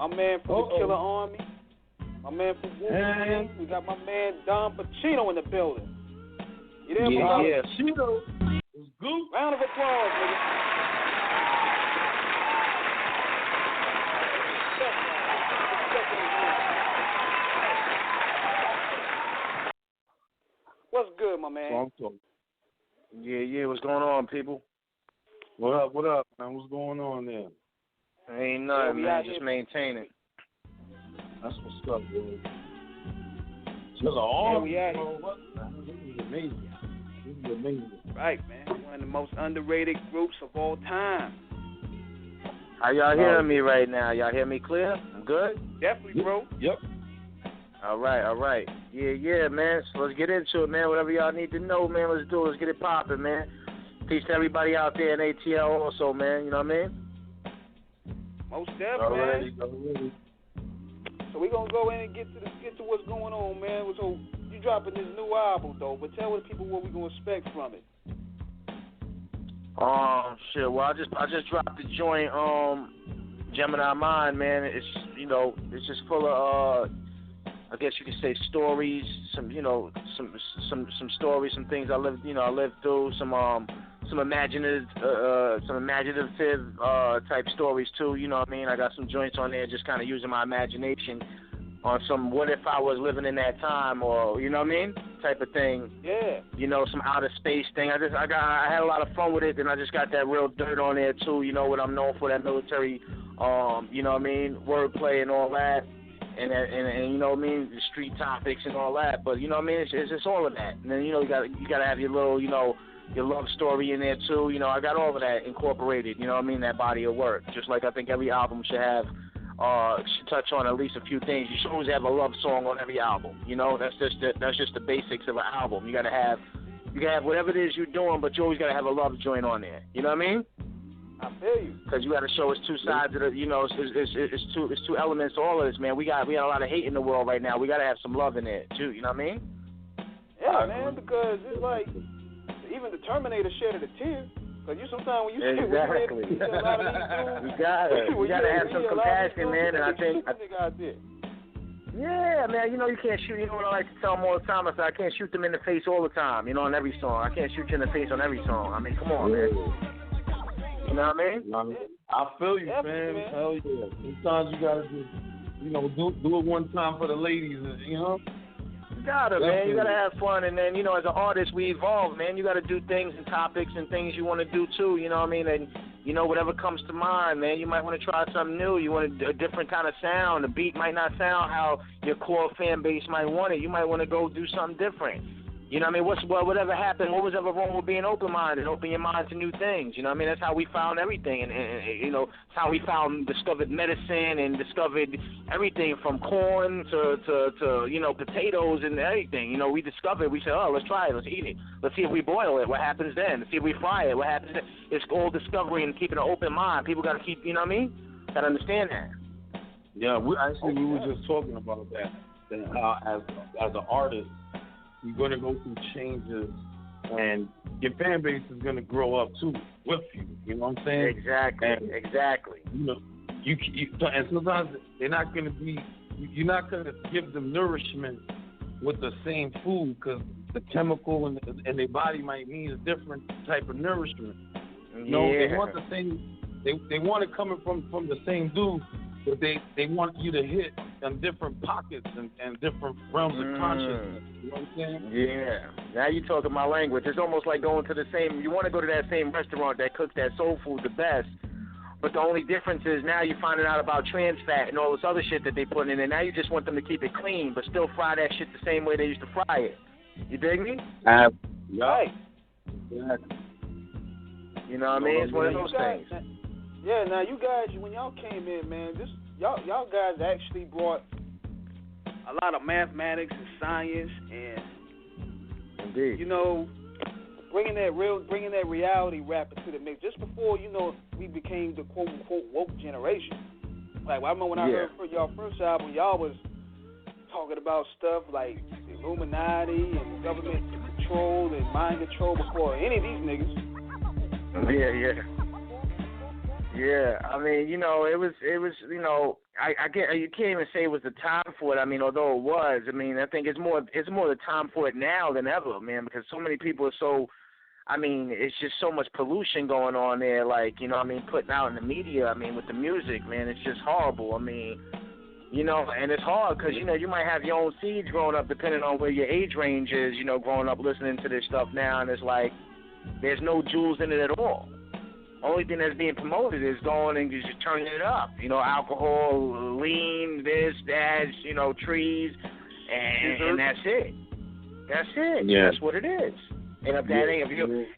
My man from the Killarmy. My man from Wolverine. We got my man Dom Pachino in the building. You there, my Yeah, Pachino. It's good. Round of applause, nigga. What's good, my man? Yeah, what's going on, people? What up, man? What's going on there? Ain't nothing, man. Just maintaining. That's what's up, dude. This is amazing. This is amazing. Right, man. One of the most underrated groups of all time. How y'all hearing me right now? Y'all hear me clear? I'm good? Definitely, bro. Yep. All right. Yeah, man. So let's get into it, man. Whatever y'all need to know, man, let's do it. Let's get it popping, man. Peace to everybody out there in ATL also, man. You know what I mean? Most definitely, man. So we're going to go in and get to what's going on, man. So you dropping this new album, though, but tell the people what we're going to expect from it. Shit. Well, I just dropped the joint, Gemini Mind, man. It's, it's just full of, I guess you could say stories, some stories, some things I lived through, some imaginative type stories too. You know what I mean? I got some joints on there, just kind of using my imagination on some what if I was living in that time, or you know what I mean, type of thing. Yeah. Some outer space thing. I had a lot of fun with it, and I just got that real dirt on there too. You know what I'm known for, that military, you know what I mean, wordplay and all that. And you know what I mean, the street topics and all that, but you know what I mean, it's all of that. And then you gotta have your little, your love story in there too. I got all of that incorporated. You know what I mean, that body of work. Just like I think every album should have, should touch on at least a few things. You should always have a love song on every album. That's just the basics of an album. You can have whatever it is you're doing, but you always gotta have a love joint on there. You know what I mean? I feel you. Because you got to show it's two sides of the, it's two elements to all of this, man. We got a lot of hate in the world right now. We got to have some love in there too. You know what I mean? Yeah, man. Because it's like even the Terminator shedded a tear. Because sometimes when you see a lot of these dudes, you gotta have some compassion, man. And I think. Yeah, man. You can't shoot. You know what I like to tell them all the time? I say I can't shoot them in the face all the time. On every song. I can't shoot you in the face on every song. I mean, come on, man. You know what I mean? I feel you, man. Hell yeah. Sometimes you gotta do it one time for the ladies, You gotta, man. You gotta have fun, and then as an artist, we evolve, man. You gotta do things and topics and things you want to do too. You know what I mean? And whatever comes to mind, man. You might want to try something new. You want a different kind of sound. The beat might not sound how your core fan base might want it. You might want to go do something different. You know what I mean? Whatever happened, what was ever wrong with being open-minded, open your mind to new things? You know what I mean? That's how we found everything. And it's how we discovered medicine and discovered everything from corn to potatoes and everything. We discovered, we said, let's try it, let's eat it. Let's see if we boil it, what happens then? Let's see if we fry it, what happens then? It's all discovery and keeping an open mind. People got to keep, you know what I mean? Got to understand that. Yeah, we were just talking about that how as an artist, you're going to go through changes, and your fan base is going to grow up, too, with you. You know what I'm saying? Exactly. And sometimes they're not going to be, you're not going to give them nourishment with the same food, because the chemical in their body might need a different type of nourishment. They want the same, they want it coming from the same dude, but they want you to hit on different pockets and different realms of consciousness. You know what I'm saying? Yeah. Now you're talking my language. It's almost like going to you want to go to that same restaurant that cooks that soul food the best, but the only difference is now you're finding out about trans fat and all this other shit that they put in, and now you just want them to keep it clean, but still fry that shit the same way they used to fry it. You dig me? Right. Exactly. You know what I mean? It's one of those things. Yeah, now you guys, when y'all came in, man, y'all guys actually brought a lot of mathematics and science and, indeed, bringing that reality rap into the mix. Just before we became the quote unquote woke generation. Like I remember when I heard y'all first album, y'all was talking about stuff like the Illuminati and government control and mind control before any of these niggas. Yeah. Yeah, I mean, you know, it was, you know, I get, you can't even say it was the time for it. I mean, although it was, I mean, I think it's more the time for it now than ever, man, because so many people are so, I mean, it's just so much pollution going on there, like, you know, I mean, putting out in the media, I mean, with the music, man, it's just horrible. I mean, you know, and it's hard because, you know, you might have your own seeds growing up depending on where your age range is, you know, growing up listening to this stuff now, and it's like there's no jewels in it at all. Only thing that's being promoted is going and just turning it up. You know, alcohol, lean, this, that, you know, trees, and that's it. That's it. Yeah. That's what it is. And if that ain't,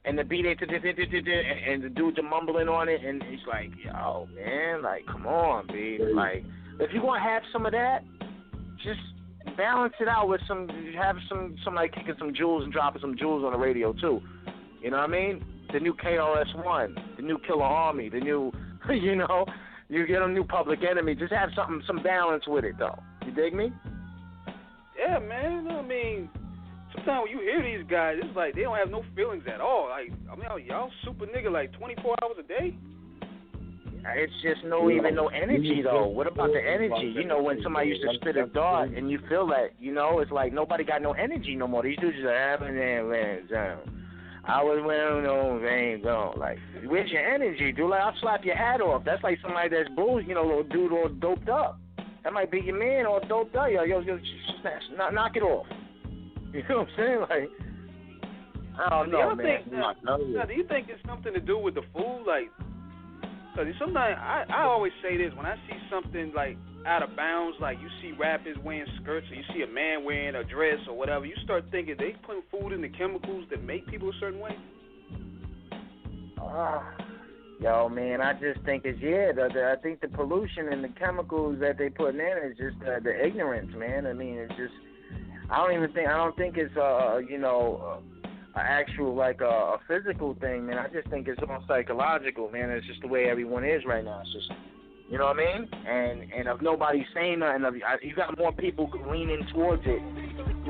and the beat ain't, and the dudes are mumbling on it, and he's like, yo, man, like, come on, B. Like, if you're going to have some of that, just balance it out with have some like kicking some jewels and dropping some jewels on the radio, too. You know what I mean? The new KRS-One, the new Killarmy, the new, you know, you get a new Public Enemy. Just have some balance with it, though. You dig me? Yeah, man. I mean, sometimes when you hear these guys, it's like they don't have no feelings at all. Like, I mean, y'all super nigga like 24 hours a day? It's just no energy, though. What about the energy? You know, when somebody used to spit a dart and you feel that, you know, it's like nobody got no energy no more. These dudes just like, I was wearing no veins on. Like, where's your energy, dude? Like, I'll slap your hat off. That's like somebody that's bruised, you know, little dude all doped up. That might be your man all doped up. Yo, knock it off. You know what I'm saying? Like, I don't know, man. Do you think it's something to do with the food? Like, because sometimes I always say this, when I see something like out of bounds, like you see rappers wearing skirts or you see a man wearing a dress or whatever, you start thinking they putting food in the chemicals that make people a certain way. Yo, man, I just think it's, I think the pollution and the chemicals that they putting in is just the ignorance, man. I mean, it's just, I don't think it's, you know, an actual, like, a physical thing, man. I just think it's all psychological, man. It's just the way everyone is right now. It's just, you know what I mean? And if nobody's saying nothing, you got more people leaning towards it,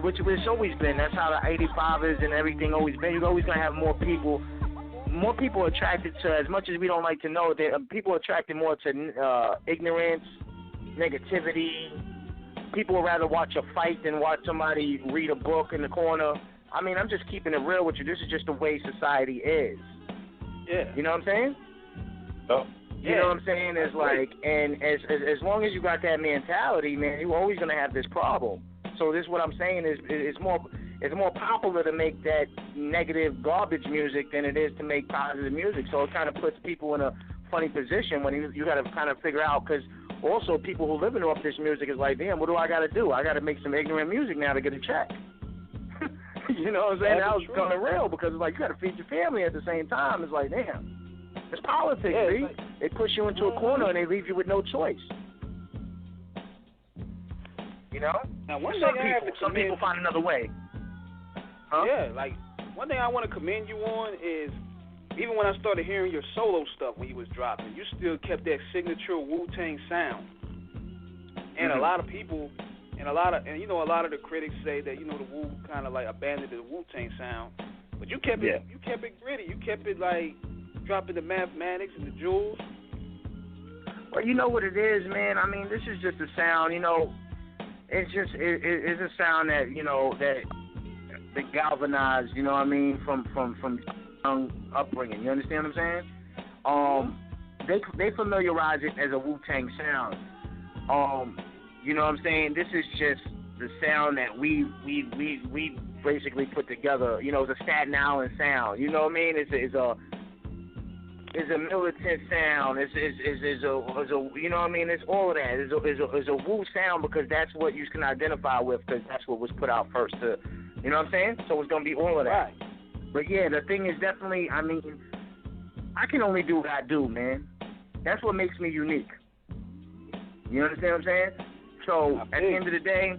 which it's always been. That's how the 85ers and everything always been. You're always going to have more people attracted to, as much as we don't like to know, that people are attracted more to ignorance, negativity. People would rather watch a fight than watch somebody read a book in the corner. I mean, I'm just keeping it real with you. This is just the way society is. Yeah. You know what I'm saying? Oh. You know what I'm saying? It's like, and as long as you got that mentality, man, you're always gonna have this problem. So this, what I'm saying is, it's more popular to make that negative garbage music than it is to make positive music. So it kind of puts people in a funny position when you got to kind of figure out, because also people who living off this music is like, damn, what do I got to do? I got to make some ignorant music now to get a check. You know what I'm saying? That was becoming real, because it's like you got to feed your family at the same time. It's like, damn. It's politics, B. They push you into a corner and they leave you with no choice. You know? Now, some people find another way. Huh? Yeah, like, one thing I want to commend you on is, even when I started hearing your solo stuff when you was dropping, you still kept that signature Wu-Tang sound. And a lot of people, and you know, a lot of the critics say that, you know, the Wu kind of like abandoned the Wu-Tang sound. But you kept it gritty. You kept it like dropping the mathematics and the jewels. Well, you know what it is, man. I mean, this is just a sound, you know. It's just it's a sound that, you know, that galvanized, you know what I mean, from young upbringing. You understand what I'm saying? They familiarize it as a Wu-Tang sound. You know what I'm saying? This is just the sound that we basically put together. You know, the Staten Island sound. You know what I mean? It's a militant sound. It's a you know what I mean? It's all of that. It's a Wu sound, because that's what you can identify with, because that's what was put out first. You know what I'm saying? So it's gonna be all of that. Right. But yeah, the thing is, definitely, I mean, I can only do what I do, man. That's what makes me unique. You understand what I'm saying? So at the end of the day,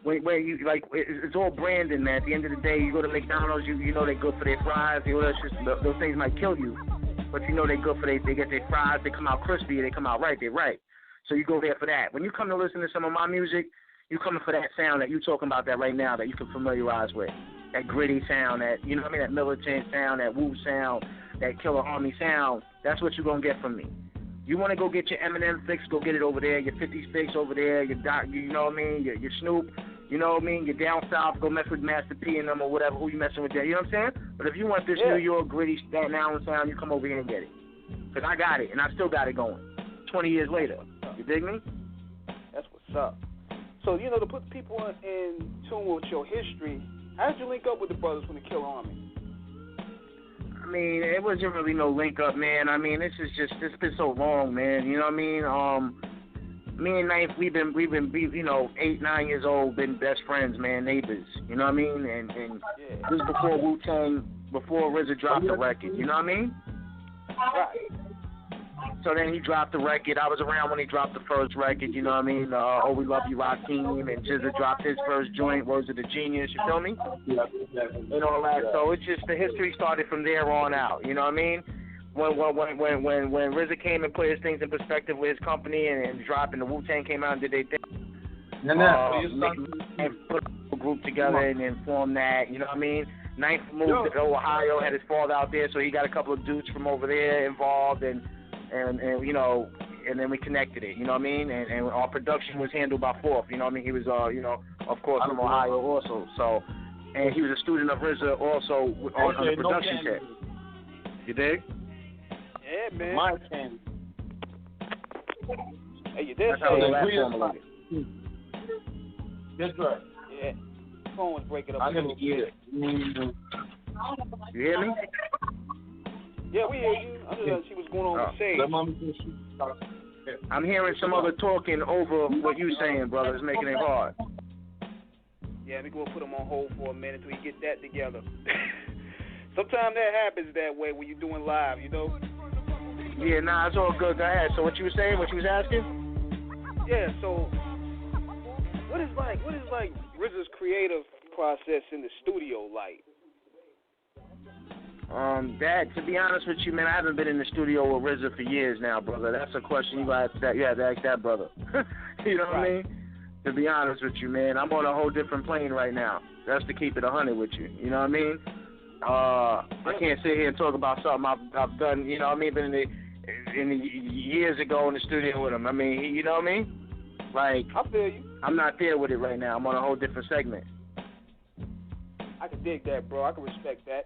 when you, like, it's all branding, man. At the end of the day, you go to McDonald's, you know they're good for their fries. You know, that's just, those things might kill you, but you know they're good for they get their fries. They come out crispy. They come out right. They're right. So you go there for that. When you come to listen to some of my music, you coming for that sound that you're talking about that right now, that you can familiarize with. That gritty sound, that, you know what I mean, that militant sound, that Wu sound, that Killarmy sound. That's what you're going to get from me. You want to go get your Eminem fix, go get it over there. Your 50s fix over there. Your Doc, you know what I mean? Your Snoop, you know what I mean? You're down south, go mess with Master P and them or whatever. Who you messing with there? You know what I'm saying? But if you want this New York gritty Staten Island sound, you come over here and get it. Because I got it, and I still got it going 20 years later. You dig me? That's what's up. So, you know, to put people in tune with your history, how did you link up with the brothers from the Killarmy? I mean, it wasn't really no link up, man. I mean, it's been so long, man. You know what I mean? Me and Knife, we've been, you know, 8, 9 years old, been best friends, man, neighbors. You know what I mean? And this was before Wu-Tang, before RZA dropped the record. You know what I mean? Right. So then he dropped the record. I was around when he dropped the first record, you know what I mean? Oh, We Love You, Rakim, and Jizza dropped his first joint, Words of the Genius, you feel me? Yeah. And all that. So it's just the history started from there on out, you know what I mean? When RZA came and put his things in perspective with his company and dropped, and the Wu-Tang came out and did their thing. And put a group together and then formed that, you know what I mean? Ninth moved to Ohio, had his father out there, so he got a couple of dudes from over there involved, and you know, and then we connected it, you know what I mean? And our production was handled by Fourth, you know what I mean? He was, you know, of course, from Ohio also. So, and he was a student of RZA also on the production set. You dig? Yeah, man. My can. Hey, you did That's how say that formulated. That's right. Yeah. Phone was breaking up. I didn't hear it. You hear me? Yeah, we hear you. I just see what's going on with Sage. I'm hearing some other talking over what you saying, brother. It's making it hard. Yeah, we gonna put him on hold for a minute till we get that together. Sometimes that happens that way when you're doing live, you know. Yeah, nah, it's all good. Go ahead. So what you were saying? What you was asking? Yeah. So what is like RZA's creative process in the studio like? Dad, to be honest with you, man, I haven't been in the studio with RZA for years now, brother. That's a question you have to ask that brother. You know what I mean? To be honest with you, man, I'm on a whole different plane right now. That's to keep it 100 with you. You know what I mean? I can't sit here and talk about something I've done. You know what I mean? Been in the years ago in the studio with him. I mean, you know what I mean? Like, I feel you. I'm not there with it right now. I'm on a whole different segment. I can dig that, bro. I can respect that.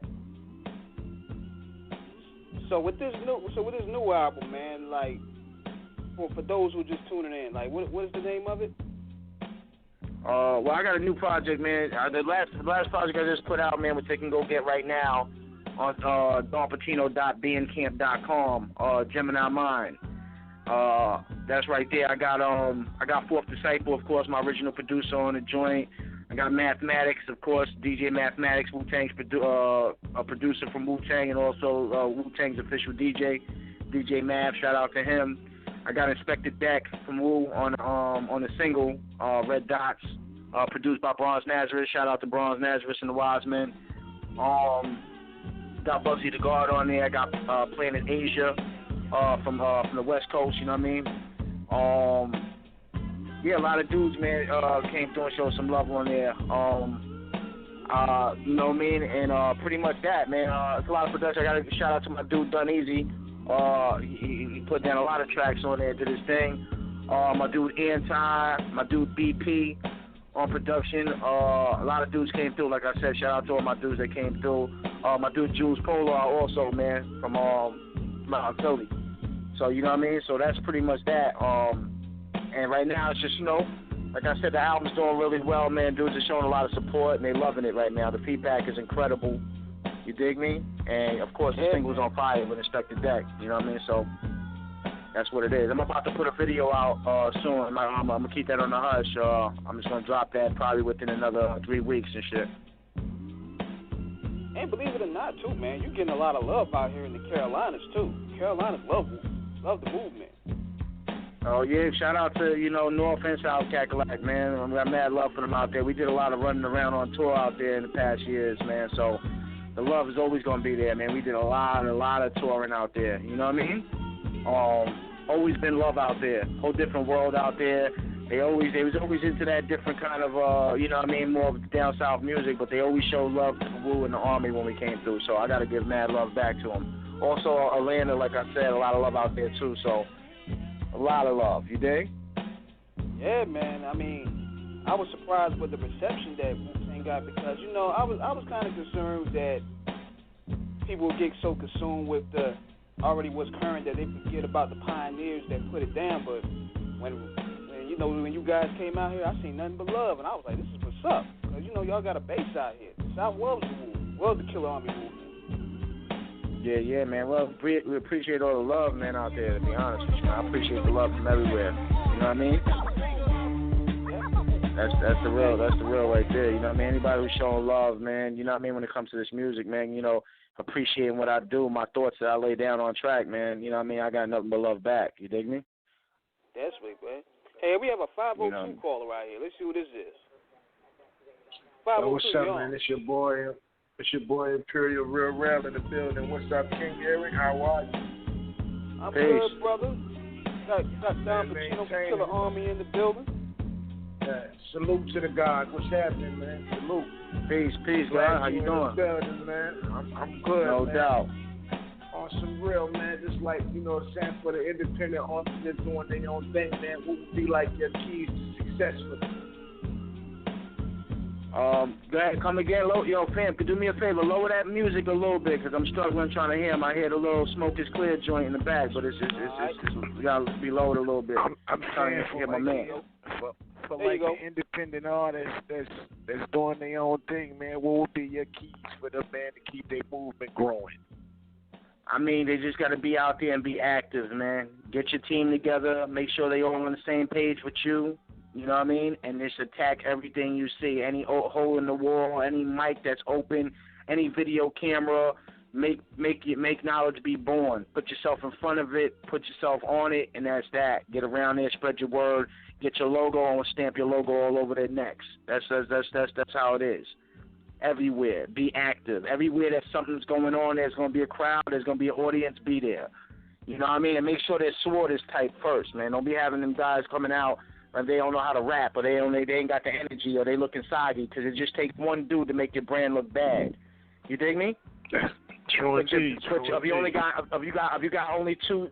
So with this new album, man, like for those who are just tuning in, like what is the name of it? Well, I got a new project, man. The last project I just put out, man, which they can go get right now on dompachino.bandcamp.com. Gemini Mind. That's right there. I got Fourth Disciple, of course, my original producer on the joint. I got Mathematics, of course, DJ Mathematics, Wu-Tang's a producer from Wu-Tang, and also Wu-Tang's official DJ Math. Shout out to him. I got Inspector Deck from Wu on the single Red Dots, produced by Bronze Nazareth. Shout out to Bronze Nazareth and the Wise Men. Got Bugsy the Guard on there. I got Planet Asia from the West Coast. You know what I mean? Yeah, a lot of dudes, man, came through and showed some love on there. You know what I mean? And pretty much that, man. It's a lot of production. I got to shout out to my dude, Done Easy. He put down a lot of tracks on there, did his thing. My dude, Anti, my dude, BP on production. A lot of dudes came through, like I said. Shout out to all my dudes that came through. My dude, Jules Polar, also, man, from Mount Philly. So, you know what I mean? So that's pretty much that. And right now, it's just, you know, like I said, the album's doing really well, man. Dudes are showing a lot of support, and they're loving it right now. The feedback is incredible. You dig me? And, of course, the single's on fire with Inspector Deck. You know what I mean? So that's what it is. I'm about to put a video out soon. I'm going to keep that on the hush. I'm just going to drop that probably within another 3 weeks and shit. And believe it or not, too, man, you're getting a lot of love out here in the Carolinas, too. Carolinas love the movement. Oh, yeah, shout out to, you know, North and South Cackalack, man. I got mad love for them out there. We did a lot of running around on tour out there in the past years, man. So the love is always going to be there, man. We did a lot of touring out there. You know what I mean? Always been love out there. Whole different world out there. They was always into that different kind of, you know what I mean, more of the down south music, but they always showed love to the Wu and the Army when we came through. So I got to give mad love back to them. Also, Atlanta, like I said, a lot of love out there, too. So A lot of love. You dig? Yeah, man. I mean, I was surprised with the reception that Wu-Tang got because, you know, I was kind of concerned that people would get so consumed with the already what's current that they forget about the pioneers that put it down. But when you know, when you guys came out here, I seen nothing but love, and I was like, this is what's up. Because, you know, y'all got a base out here. The South loves the Killarmy movement. Yeah, man. Well, we appreciate all the love, man, out there, to be honest with you, man. I appreciate the love from everywhere. You know what I mean? That's the real right there. You know what I mean? Anybody who's showing love, man, you know what I mean, when it comes to this music, man, you know, appreciating what I do, my thoughts that I lay down on track, man, you know what I mean? I got nothing but love back. You dig me? That's sweet, man. Hey, we have a 502 caller right here. Let's see who this is. 502, what's up, man? It's your boy Imperial Real Rail in the building. What's up, King Eric? How are you? I'm good, brother. Got Dom Pachino from Killarmy in the building. Salute to the God. What's happening, man? Salute. Peace, God. How you doing? Building, man. I'm good, no man. doubt. Awesome, real, man. Just like, you know, stand for the independent artists doing their own thing, man. What would be like your keys to success for them? Go ahead, come again. Yo, fam, could do me a favor, lower that music a little bit, because I'm struggling trying to hear him. I hear the little Smoke is Clear joint in the back, but it's we got to be lowered a little bit. I'm trying to hear my man. For like the independent artists that's doing their own thing, man, what would be your keys for them, man, to keep their movement growing? I mean, they just got to be out there and be active, man. Get your team together, make sure they all on the same page with you. You know what I mean? And just attack everything you see. Any hole in the wall, any mic that's open, any video camera. Make knowledge be born. Put yourself in front of it. Put yourself on it, and that's that. Get around there, spread your word. Get your logo on, stamp your logo all over their necks. That's how it is. Everywhere, be active. Everywhere that something's going on, there's going to be a crowd. There's going to be an audience. Be there. You know what I mean? And make sure their sword is tight first, man. Don't be having them guys coming out and they don't know how to rap, or they ain't got the energy, or they looking soggy, because it just takes one dude to make your brand look bad. You dig me? True indeed. If you got only two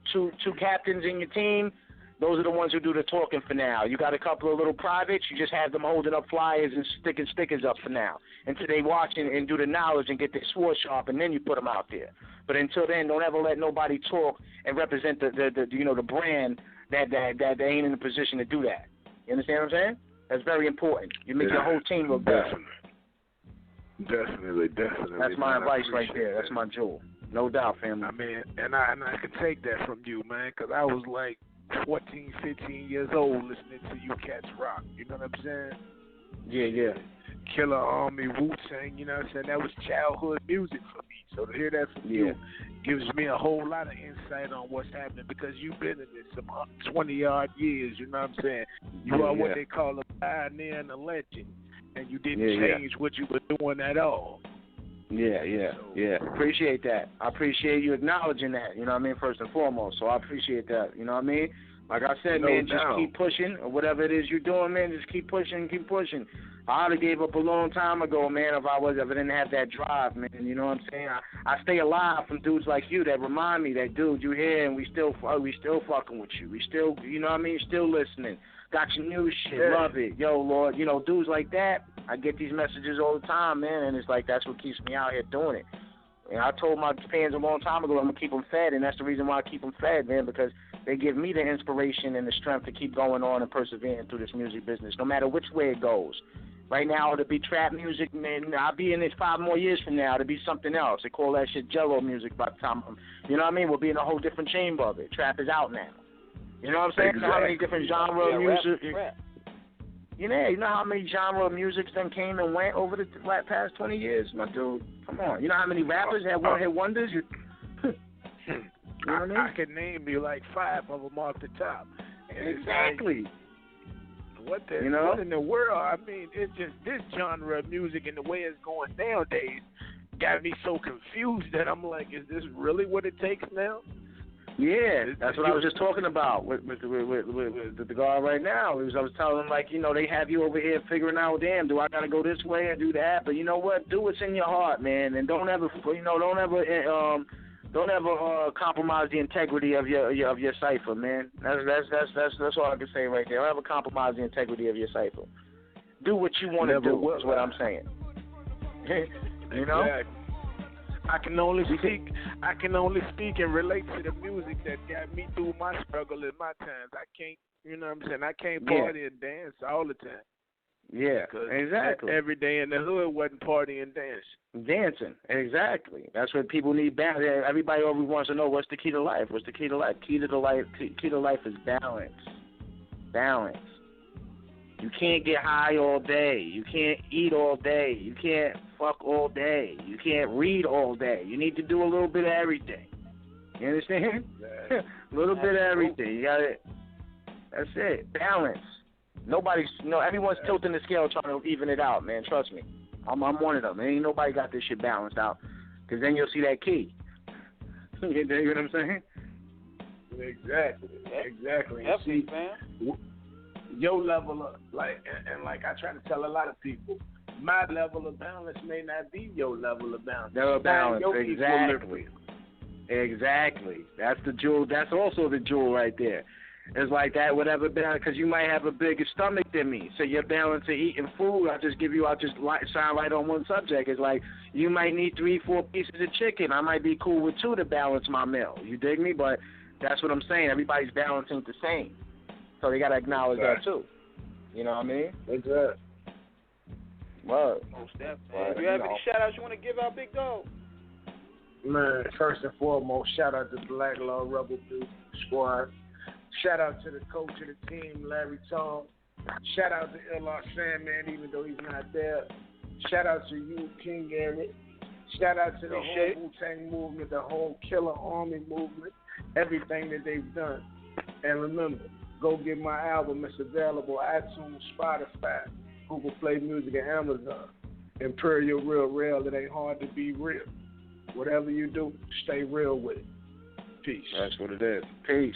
captains in your team, those are the ones who do the talking for now. You got a couple of little privates, you just have them holding up flyers and sticking stickers up for now, until they watch and do the knowledge and get their sword sharp, and then you put them out there. But until then, don't ever let nobody talk and represent the brand that they ain't in a position to do that. You understand what I'm saying? That's very important. You make your whole team look better. Definitely. That's my advice right there. That's my jewel. No doubt, family. I mean, and I can take that from you, man, because I was like 14, 15 years old listening to you cats rock. You know what I'm saying? Yeah. Killarmy, Wu-Tang, you know what I'm saying? That was childhood music for me. So to hear that from you gives me a whole lot of insight on what's happening, because you've been in this some 20-odd years, you know what I'm saying? You are what they call a pioneer and a legend, and you didn't change what you were doing at all. Yeah. Appreciate that. I appreciate you acknowledging that, you know what I mean, first and foremost. So I appreciate that, you know what I mean? Like I said, man, just keep pushing, or whatever it is you're doing, man, just keep pushing. I would have gave up a long time ago, man, if I didn't have that drive, man. You know what I'm saying? I stay alive from dudes like you that remind me that, dude, you here and we still fucking with you. We still, you know what I mean? Still listening. Got your new shit. Love it. Yo, Lord, you know, dudes like that, I get these messages all the time, man, and it's like that's what keeps me out here doing it. And I told my fans a long time ago I'm going to keep them fed, and that's the reason why I keep them fed, man, because they give me the inspiration and the strength to keep going on and persevering through this music business, no matter which way it goes. Right now, it'll be trap music, man. I'll be in this 5 more years from now. It'll be something else. They call that shit Jello music by the time you know what I mean? We'll be in a whole different chamber of it. Trap is out now. You know what I'm saying? Exactly. You know how many different genre of music? Rap. You know how many genre of music then came and went over the past 20 years, my dude? Come on. You know how many rappers had one-hit wonders? You know what I mean? I can name you like 5 of them off the top. Exactly. What in the world? I mean, it's just this genre of music and the way it's going nowadays got me so confused that I'm like, is this really what it takes now? Yeah, that's what I was just talking about with the guy right now. I was telling him, like, you know, they have you over here figuring out, damn, do I got to go this way and do that? But you know what? Do what's in your heart, man, and don't ever Don't ever compromise the integrity of your cipher, man. That's all I can say right there. Don't ever compromise the integrity of your cipher. Do what you want to do. Is what I'm saying. You know. Exactly. I can only speak and relate to the music that got me through my struggle in my times. I can't, you know what I'm saying? I can't party and dance all the time. Yeah, exactly. Every day in the hood wasn't partying and dancing. Dancing, exactly. That's what people need. Balance. Everybody always wants to know what's the key to life. What's the key to life? Key to life is balance. Balance. You can't get high all day. You can't eat all day. You can't fuck all day. You can't read all day. You need to do a little bit of everything. You understand? A little bit of everything. You got it. That's it. Balance. Everyone's tilting the scale trying to even it out, man. Trust me. I'm one of them. Ain't nobody got this shit balanced out. Because then you'll see that key. You know what I'm saying? Exactly. Definitely, man. Your level of, like I try to tell a lot of people, my level of balance may not be your level of balance. No balance, exactly. That's the jewel. That's also the jewel right there. It's like that, whatever balance, because you might have a bigger stomach than me. So your balance of eating food, I'll just shine light on one subject. It's like you might need 3-4 pieces of chicken. I might be cool with 2 to balance my meal. You dig me? But that's what I'm saying. Everybody's balance ain't the same. So they got to acknowledge that, too. You know what I mean? Exactly. Word. Most definitely. Do you have any shout-outs you want to give out, Big Dog? Man, first and foremost, shout-out to Black Law Rebel Squad. Shout-out to the coach of the team, Larry Tom. Shout-out to L.R. Sandman, even though he's not there. Shout-out to you, King Eric. Shout-out to the whole Wu-Tang movement, the whole Killer Army movement, everything that they've done. And remember, go get my album. It's available iTunes, Spotify, Google Play Music, and Amazon. Imperial Real. It ain't hard to be real. Whatever you do, stay real with it. Peace. That's what it is. Peace.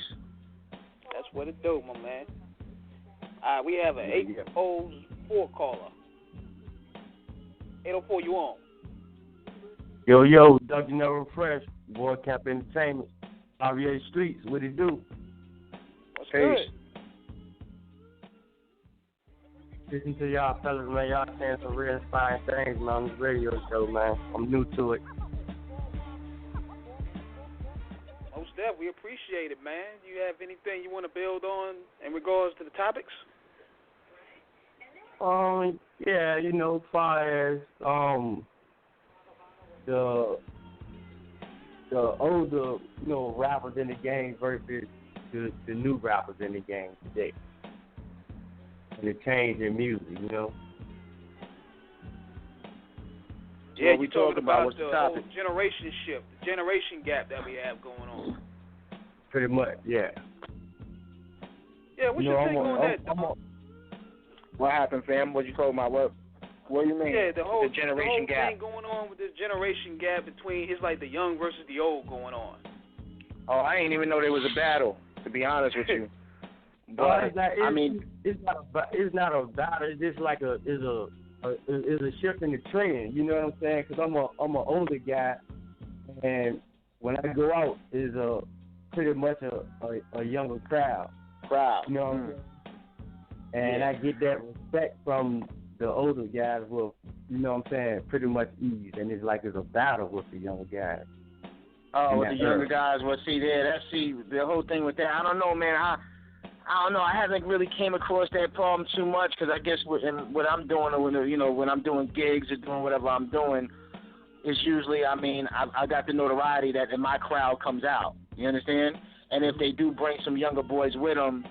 That's what it do, my man. We have an 804 caller. 804, you on? Yo, Dr. Never Fresh, Boy Camp Entertainment, RVA Streets, what it do? What's good? Listen to y'all fellas, man. Y'all saying some real inspiring things, man, on this radio show, man. I'm new to it. Most definitely, we appreciate it, man. You have anything you want to build on in regards to the topics? Yeah, far as the older, rappers in the game versus the new rappers in the game today. And the change in music, Yeah, you talking about the whole generation shift, the generation gap that we have going on. Pretty much, yeah. Yeah, what's your take on that? What happened, fam? What you talking about? What do you mean? Yeah, the whole generation gap thing going on with this generation gap between, it's like the young versus the old going on. Oh, I didn't even know there was a battle, to be honest with you. But it's not a battle. It's just like a shift in the trend. You know what I'm saying? Because I'm an older guy, and when I go out, is pretty much a younger crowd. You know what I'm saying? And I get that respect from the older guys with, pretty much ease. And it's like it's a battle with the younger guys. Oh, with the younger guys. Well, the whole thing with that. I don't know, man. I don't know. I haven't really came across that problem too much because I guess what I'm doing, or when I'm doing gigs or doing whatever I'm doing, is usually, I got the notoriety that my crowd comes out. You understand? And if they do bring some younger boys with them,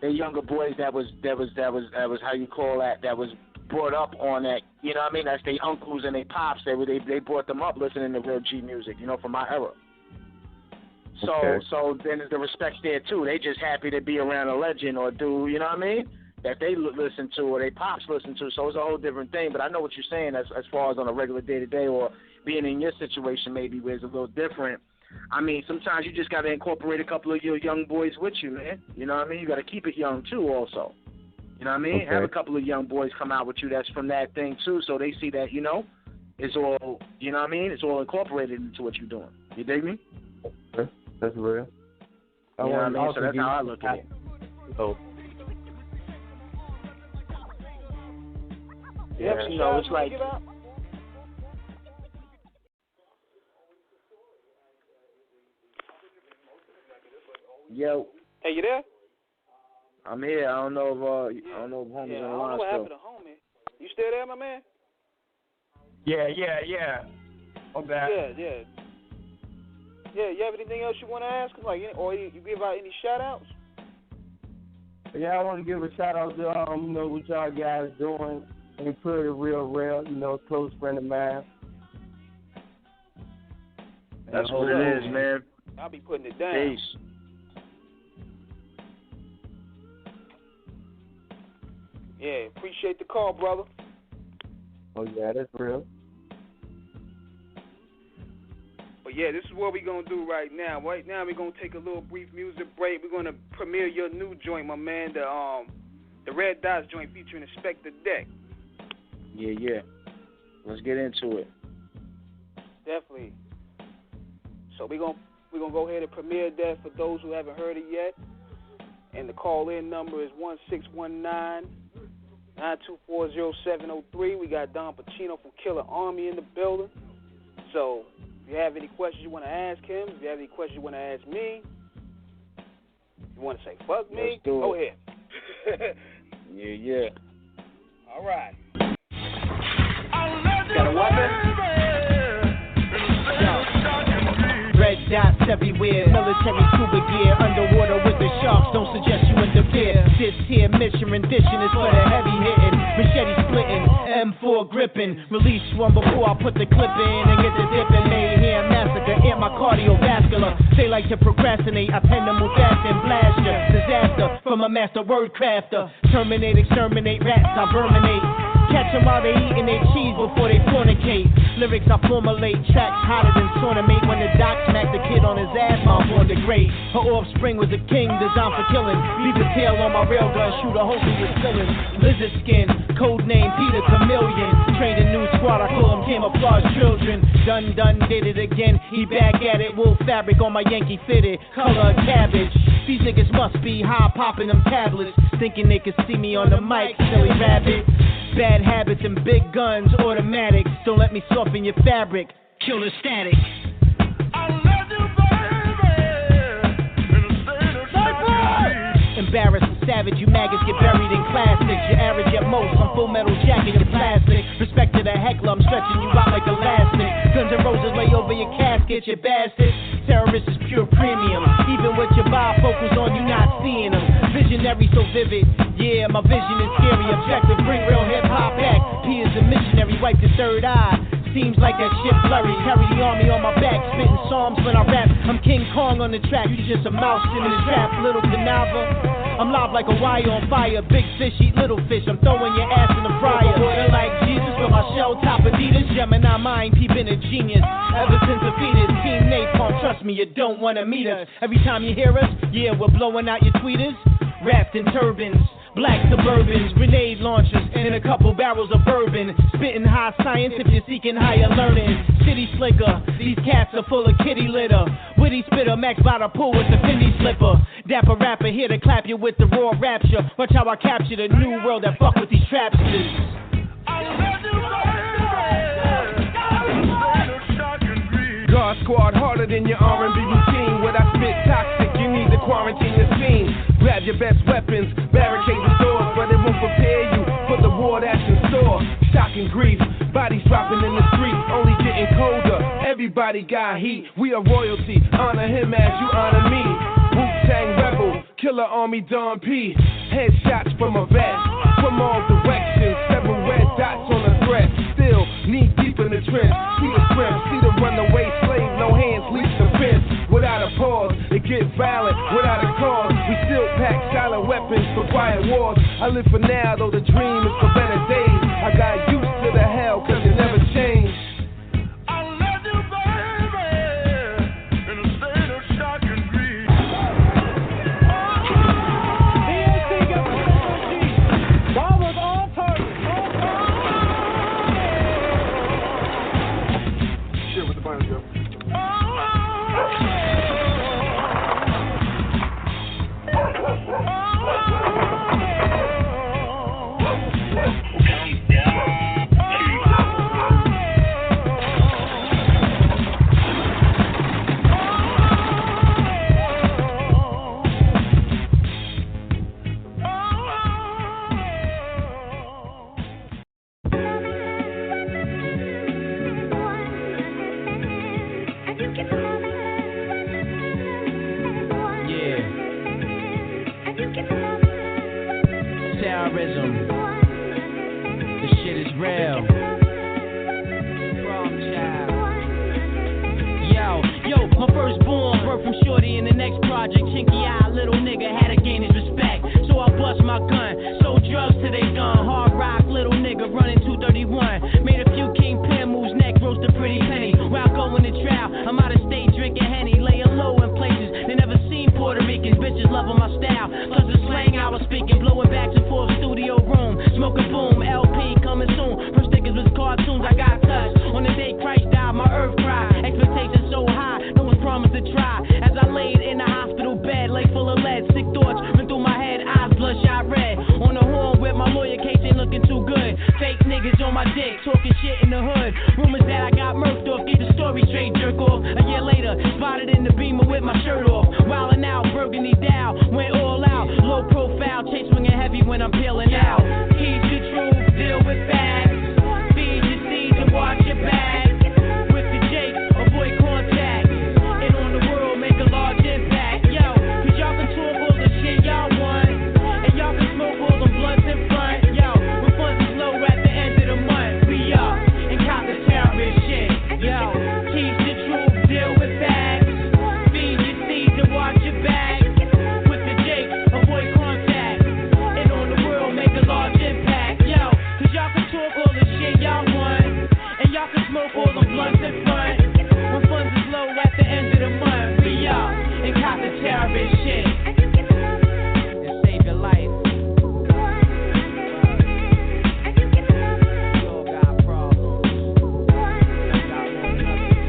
they're younger boys that was how you call that was brought up on that. You know what I mean? That's their uncles and their pops. They brought them up listening to real G music. From my era. So then the respect's there too. They just happy to be around a legend or dude, you know what I mean? That they listen to or they pops listen to. So it's a whole different thing. But I know what you're saying as far as on a regular day to day or being in your situation maybe where it's a little different. Sometimes you just got to incorporate a couple of your young boys with you, man. You know what I mean? You got to keep it young too, also. You know what I mean? Okay. Have a couple of young boys come out with you that's from that thing too, so they see that it's all, you know what I mean? It's all incorporated into what you're doing. You dig me? That's real. You know what I mean? So that's how I look at it. So, yeah, you know, it's like. Yo. Hey, you there? I'm here. I don't know if homie's on the line I don't know what happened to homie. You still there, my man? Yeah. I'm back. Yeah. You have anything else you want to ask? Like, or you give out any shout outs? Yeah, I want to give a shout out to what y'all guys doing. And Pretty Real, close friend of mine. That's what it is, man. I'll be putting it down. Peace. Yeah, appreciate the call, brother. Oh, yeah, that's real. But, yeah, this is what we're going to do right now. Right now, we're going to take a little brief music break. We're going to premiere your new joint, my man, the Red Dots joint featuring Inspector Deck. Yeah. Let's get into it. Definitely. So we're gonna go ahead and premiere that for those who haven't heard it yet. And the call-in number is 1-619-924-0703. We got Dom Pachino from Killarmy in the building. So if you have any questions you want to ask him, if you have any questions you want to ask me, you want to say fuck me, go ahead. Yeah. All right. Got a weapon? Red dots everywhere, military scuba gear, underwater with the sharks, don't suggest you interfere. This here mission rendition is for the heavy hitting, machete splitting, M4 gripping. Release one before I put the clip in and get the dipping. Mayhem massacre, amp my cardiovascular. They like to procrastinate, I tend to move fast and blast ya. Disaster from a master word crafter. Terminate, exterminate rats, I verminate. Catch them while they eating their cheese before they fornicate. Lyrics I formulate, tracks hotter than tournament. When the doc smacked the kid on his ass, mouth on the grate. Her offspring was a king designed for killing. Leave the tail on my railgun, shoot a hole through your ceiling. Lizard skin, code name Peter Chameleon. Trained a new squad, I call them camouflage children. Done, did it again. He back at it, wool fabric on my Yankee fitted. Color cabbage. These niggas must be high popping them tablets. Thinking they could see me on the mic, silly rabbit. Bad habits and big guns, automatics. Don't let me soften your fabric. Kill the static. Embarrassed and savage, you maggots get buried in classics. You're average at most, I'm full metal jacket and plastic. Respect to the heckler, I'm stretching you out like elastic. Guns and roses lay over your casket, you bastard. Terrorist is pure premium. Even with your bifocals on, you not seeing them. Visionary so vivid, yeah, my vision is scary. Objective, bring real hip-hop back. P is a missionary, wipe the third eye. Seems like that shit blurry. Carry the army on my back, spitting psalms when I rap. I'm King Kong on the track, you just a mouse in the trap. Little Canava, I'm live like a wire on fire. Big fish eat little fish, I'm throwing your ass in the fryer. Water like Jesus with my shell top Adidas. Gemini mind, peeping a genius. Ever since a fetus, Team Napalm, trust me, you don't wanna meet us. Every time you hear us, yeah, we're blowing out your tweeters. Wrapped in turbans, black Suburbans, grenade launchers, and a couple barrels of bourbon. Spitting high science if you're seeking higher learning. City slicker, these cats are full of kitty litter. Witty spitter, max by the pool with the Fendi slipper. Dapper rapper here to clap you with the raw rapture. Watch how I capture the new world that fuck with these trapsters. God squad harder than your R&B routine. When I spit toxic, you need to quarantine the scene. Grab your best weapons, barricade the doors, but it won't prepare you for the war that's in store. Shock and grief, bodies dropping in the street, only getting colder. Everybody got heat, we are royalty. Honor him as you honor me. Wu-Tang Rebel, Killarmy Dom P. Headshots from a vest, from all directions. Several red dots on the threat. Still knee deep in the trench. See the strength, see the runaway slave. No hands, leaps the fence. Without a pause, it gets violent. Without a cause, we still pack silent weapons for quiet wars. I live for now, though the dream is for better days. I got used to the hell, cause it never changed. terrorism. This shit is real. Yo, my firstborn, birth from Shorty in the next project. Chinky eye, little nigga, had to gain his respect. So I bust my gun, sold drugs till they done. Hard rock, little nigga, running 231. Made a few kingpin moves, neck roast a pretty penny. While going to trial, I'm out of state drinking Henny. Laying low in places they never seen Puerto Ricans. Bitches loving my style, plus the slang I was speaking. Blowing back and forth, studio room. Smoking boom, LP coming soon. First stickers was cartoons, I got touched. On the day Christ died, my earth cried. Expectations so high, no one promised to try. As I laid in the hospital bed, lay full of lead. Sick thoughts went through my head, eyes bloodshot red. On the horn with my lawyer, case ain't looking too good. Fake niggas on my dick, talking shit in the hood. Rumors that I got murked off, get the story straight, jerk off. A year later, spotted in the Beamer with my shirt off. Wildin' out, burgundy down, went all out. Low profile, chain swinging heavy when I'm peeling out. Heed the truth, deal with facts. Feed your seeds and watch your back. With the Jake, avoid contact. And on the world, make a large impact. Yo, cause y'all can talk all the shit y'all want. And y'all can smoke all them blunts in front. Yo, when funds is low at the end of the month, we up and cop the terrorist shit. Yo, teach the truth, deal with facts. Feed your seeds and watch your back. With the Jake, avoid contact. And on the world, make a large impact. Yo, cause y'all can talk all the shit y'all want. And y'all can smoke all them blunts in front. When funds is low at the end of the month, we up and cop the terrorist shit. And save your life. We all got problems. I got one another.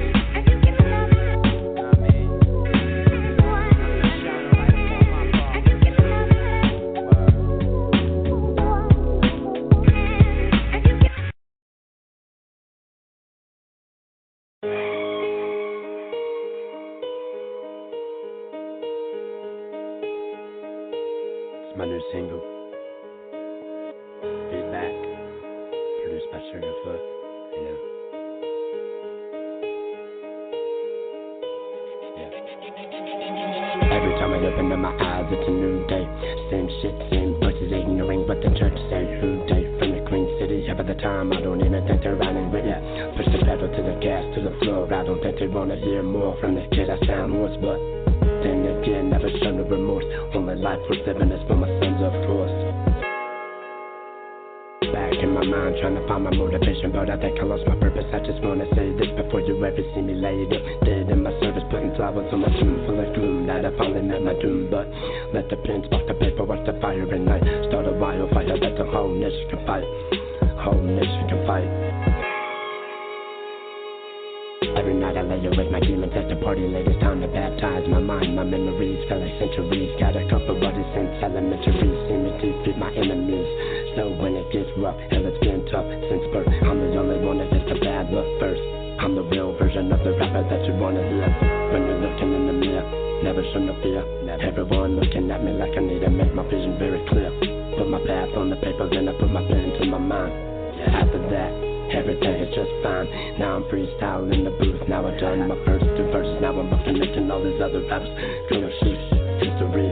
I mean, I'm just shining light upon my problems. It's my new single, Feedback, produced by Sugarfoot, you know. Yeah. Every time I open up my eyes, it's a new day. Same shit, same voices ignoring what the church say. Who day from the Queen City? Yeah, by the time I don't even think they're riding with ya. Push the pedal to the gas, to the floor. I don't think they wanna hear more from the kid. I sound worse, but then again, never show no remorse. Only life worth living is for my sons, of course. Back in my mind, trying to find my motivation, but I think I lost my purpose. I just wanna say this before you ever see me laid up dead in my service, putting flowers on my tomb full of gloom. That I finally met my doom, but let the pen spark the paper, watch the fire ignite. Start a wildfire that the whole nation can fight. Whole nation can fight. Every night I lay awake, my demons at the party late. It's time to baptize my mind, my memories feel like centuries. Got a couple buddies since elementary, see me defeat my enemies. So when it gets rough, hell it's been tough since birth. I'm the only one that gets the bad look first. I'm the real version of the rapper that you wanna hear. When you're looking in the mirror, never show no fear. Everyone looking at me like I need to make my vision very clear. Put my path on the paper, then I put my pen to my mind. After that, everything is just fine. Now I'm freestyling in the booth. Now I've done my first two verses. Now I'm up and making all these other raps. Gonna shoot history.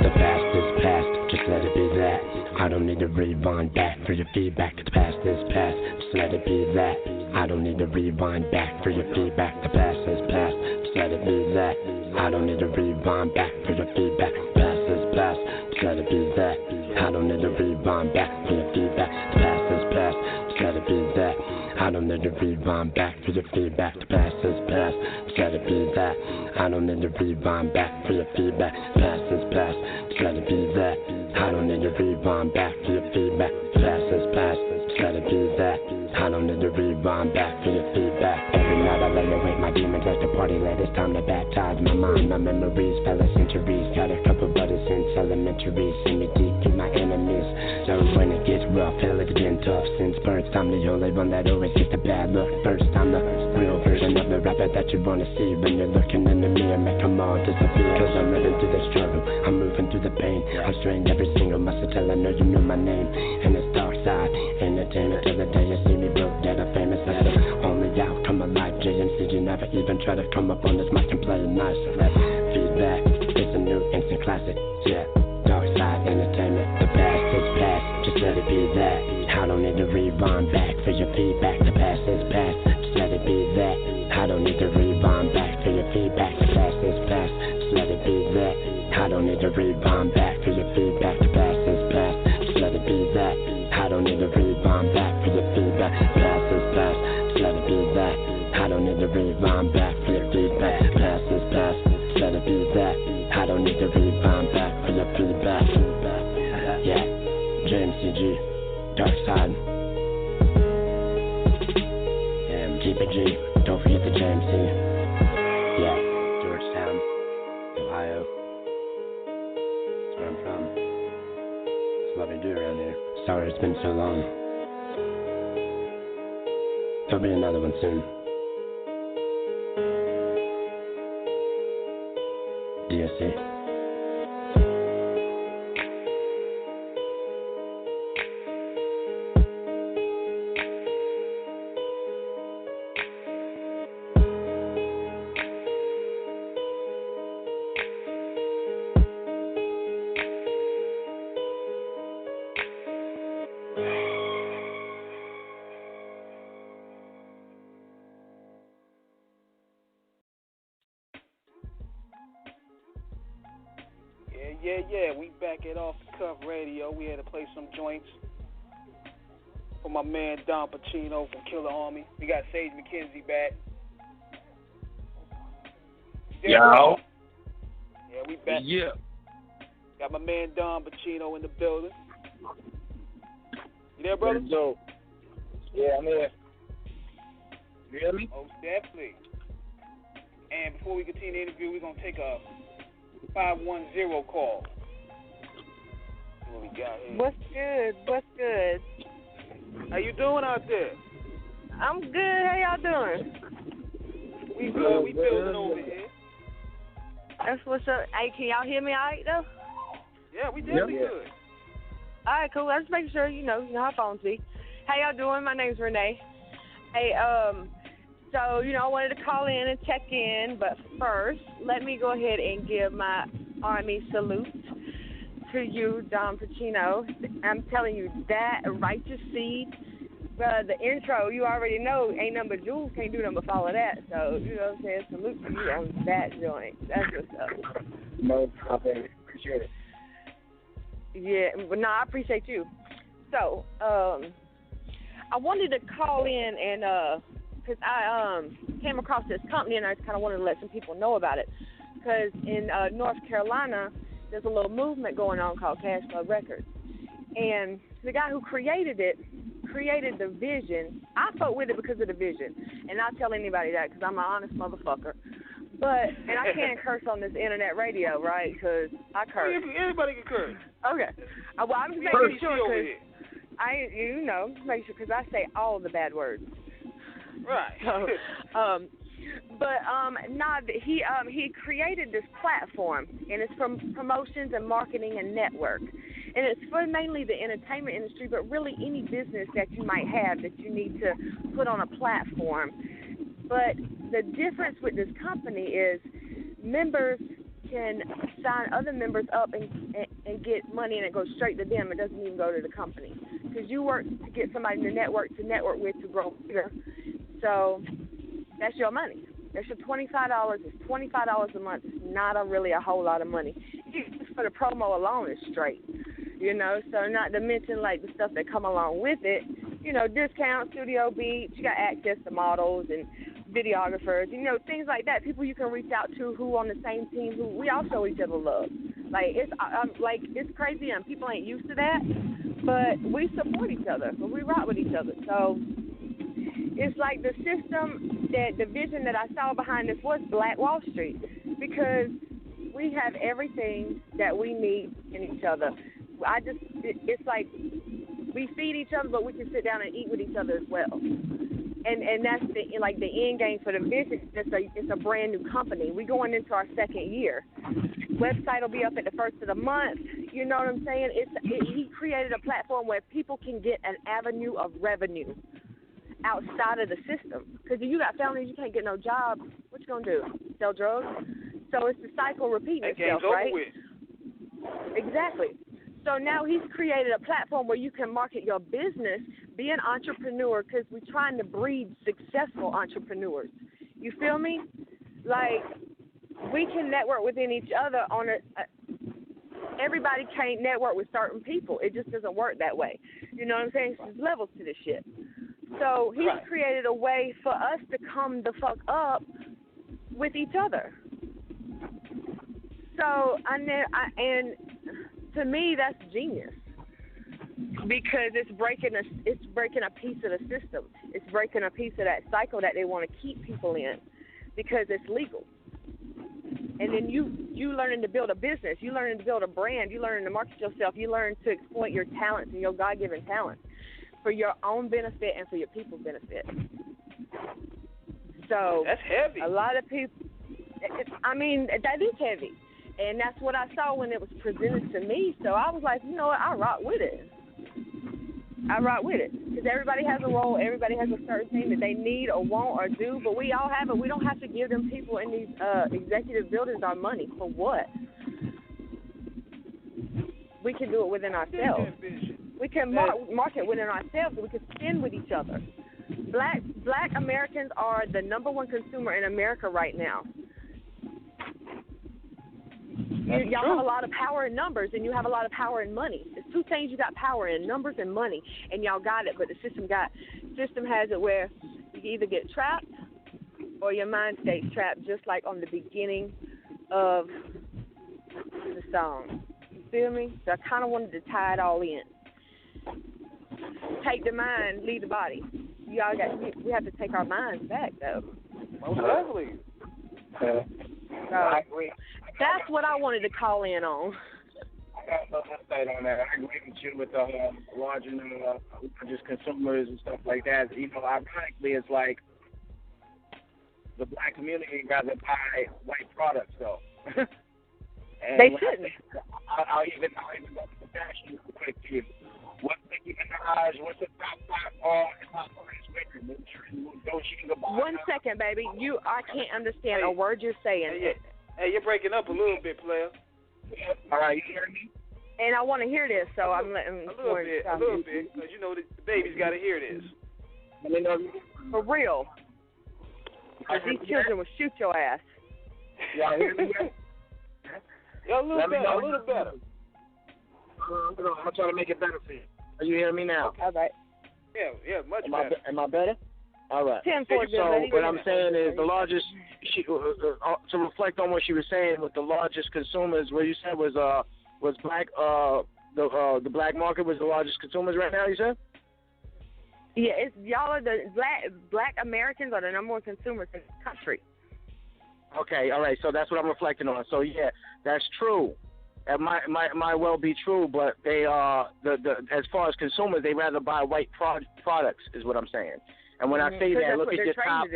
The past is past, just let it be that. I don't need to rewind back for your feedback. The past is past, just let it be that. I don't need to rewind back for your feedback. The past is past, just let it be that. I don't need to rewind back for your feedback. The past is past, just let it be that. I don't need to rewind back for your feedback. The past is past, just let it be that. I don't need to rewind back for your feedback. The past is past, just let it be that. I don't need to rewind back for your feedback. The past is past, just let it be that. I don't need to rewind back for your feedback. The past is past, just let it be that. I don't need to rewind back for your feedback. Every night I lay awake, my demons at the party late. It's time to baptize my mind, my memories, fellow centuries. Got a couple buddies since elementary, see me defeat my enemies. So when it gets rough, hell it's been tough since birth. I'm the only one that always gets the bad look first. I'm the real version of the rapper that you wanna see. When you're looking in the mirror, make them all disappear. Cause I'm living through the struggle, I'm moving through the pain. I've strained every single muscle till I know you knew my name. And it's dark side, entertainment till the day you see me broke dead or famous. That's the only outcome of life. JMC, you never even try to come up on this mic and play it nice. Feedback, it's a new instant classic, yeah. Dark side entertainment, the past is past. let it be that. I don't need to rewind back for your feedback. The past is past, just let it be that. I don't need to rewind back for your feedback. The past is past, just let it be that. I don't need to rewind back for your feedback. The past is past, just let it be that. I don't need to rewind back for your feedback. The past is past, just let it be that. I don't need to rewind back for your feedback. The past is past, just let it be that. I don't need to rewind back for your feedback. Yeah, JMCG, Dark Side. Yeah, keep it G, don't forget the JMC. Yeah, Georgetown, Ohio. That's where I'm from. That's what I do around here. Sorry it's been so long. There'll be another one soon. DSC. Yeah, we back at Off the Cuff Radio. We had to play some joints for my man Dom Pachino from Killarmy. We got Sage McKenzie back. Yo. Yeah, we back. Yeah. Got my man Dom Pachino in the building. You there, brother? Yeah, I'm here. You hear me? Oh, definitely. And before we continue the interview, we're going to take a 510 call. What we got here? What's good? How you doing out there? I'm good. How y'all doing? We good. We building over here. That's what's up. Hey, can y'all hear me all right, though? Yeah, we definitely good. All right, cool. I just making sure, you know how phones be. How y'all doing? My name's Renee. Hey, so, I wanted to call in and check in, but first, let me go ahead and give my Army salute to you, Dom Pachino. I'm telling you, that Righteous Seed, the intro, you already know, ain't number Jules, can't do nothing but follow that. So, you know what I'm saying? Salute to you on that joint. That's what's up. No problem. Appreciate it. Yeah, but no, I appreciate you. So, I wanted to call in and, because I came across this company and I just kind of wanted to let some people know about it. Because in North Carolina, there's a little movement going on called Cash Flow Records. And the guy who created it created the vision. I fought with it because of the vision. And I'll tell anybody that because I'm an honest motherfucker. And I can't curse on this internet radio, right? Because I curse. Anybody can curse. Okay. Well, I'm just making sure because make sure because I say all the bad words. Right. So, he created this platform, and it's from promotions and marketing and network, and it's for mainly the entertainment industry, but really any business that you might have that you need to put on a platform. But the difference with this company is members can sign other members up and get money, and it goes straight to them. It doesn't even go to the company because you work to get somebody to network with to grow bigger. So that's your money. That's your $25. It's $25 a month. It's not really a whole lot of money. Just for the promo alone is straight. So not to mention like the stuff that come along with it. Discount, studio beats. You got access to models and videographers. Things like that. People you can reach out to who on the same team who we all show each other love. It's crazy and people ain't used to that, but we support each other. We rock with each other. So. It's like the system, the vision that I saw behind this was Black Wall Street, because we have everything that we need in each other. It's like we feed each other, but we can sit down and eat with each other as well. And that's the end game for the vision. It's a brand new company. We're going into our second year. Website will be up at the first of the month. You know what I'm saying? He created a platform where people can get an avenue of revenue outside of the system. Because if you got families, you can't get no job, what you going to do? Sell drugs? So it's the cycle repeating itself, right? Over with. Exactly. So now he's created a platform where you can market your business, be an entrepreneur, because we're trying to breed successful entrepreneurs. You feel me? Like, we can network within each other on everybody can't network with certain people. It just doesn't work that way. You know what I'm saying? There's levels to this shit. So he's created a way for us to come the fuck up with each other. So, and to me, that's genius, because it's breaking a piece of the system. It's breaking a piece of that cycle that they want to keep people in, because it's legal. And then you learning to build a business, you learning to build a brand, you learning to market yourself, you learn to exploit your talents and your God-given talents for your own benefit and for your people's benefit. So that's heavy. A lot of people, that is heavy. And that's what I saw when it was presented to me. So I was like, you know what, I rock with it. Because everybody has a role. Everybody has a certain thing that they need or want or do. But we all have it. We don't have to give them people in these executive buildings our money. For what? We can do it within ourselves. We can market within ourselves. We can spend with each other. Black Americans are the number one consumer in America right now. Y'all have a lot of power in numbers, and you have a lot of power in money. There's two things you got power in: numbers and money. And y'all got it, but the system has it where you can either get trapped or your mind stays trapped, just like on the beginning of the song. You feel me? So I kind of wanted to tie it all in. Take the mind, leave the body. We have to take our minds back, though. Most definitely. I agree. That's what I wanted to call in on. I got no insight on that. I agree with you with the larger just consumers and stuff like that. You know, ironically, it's like the black community rather buy white products, though. They shouldn't. I'll even go to the fashion real quick to you. What's Nicki Minaj? What's the top 5 artist record? One second, baby. I can't understand a word you're saying. Hey, you're breaking up a little bit, player. All right, you hear me? And I want to hear this, so I'm letting a little bit, because you know the baby's got to hear this. For real. Because these children will shoot your ass. Y'all hear me? Yeah, a little better. I'm gonna try to make it better for you. Are you hearing me now? All right. Yeah, much better. Am I better? All right. 10-4, so what I'm saying is the largest, to reflect on what she was saying, with the largest consumers, what you said was black, the black market was the largest consumers right now, you said? Yeah, y'all are the black Americans are the number one consumers in the country. Okay, all right, so that's what I'm reflecting on. So yeah, that's true. That might well be true, but they as far as consumers, they rather buy white products, is what I'm saying. And when I say that, look at your top.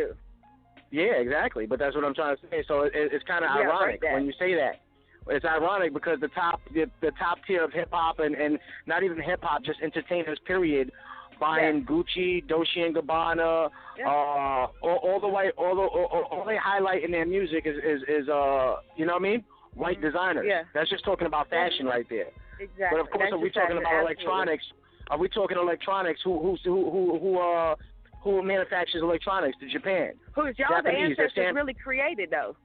Yeah, exactly. But that's what I'm trying to say. So it's kind of ironic when you say that. It's ironic because the top tier of hip hop and not even hip hop, just entertainers, period, buying Gucci, Dolce and Gabbana, all the white, all they highlight in their music is you know what I mean? White designers. Yeah. That's just talking about fashion right there. Exactly. But of course, are we talking about electronics? Are we talking electronics? Who manufactures electronics? To Japan. Who's y'all's ancestors really created though?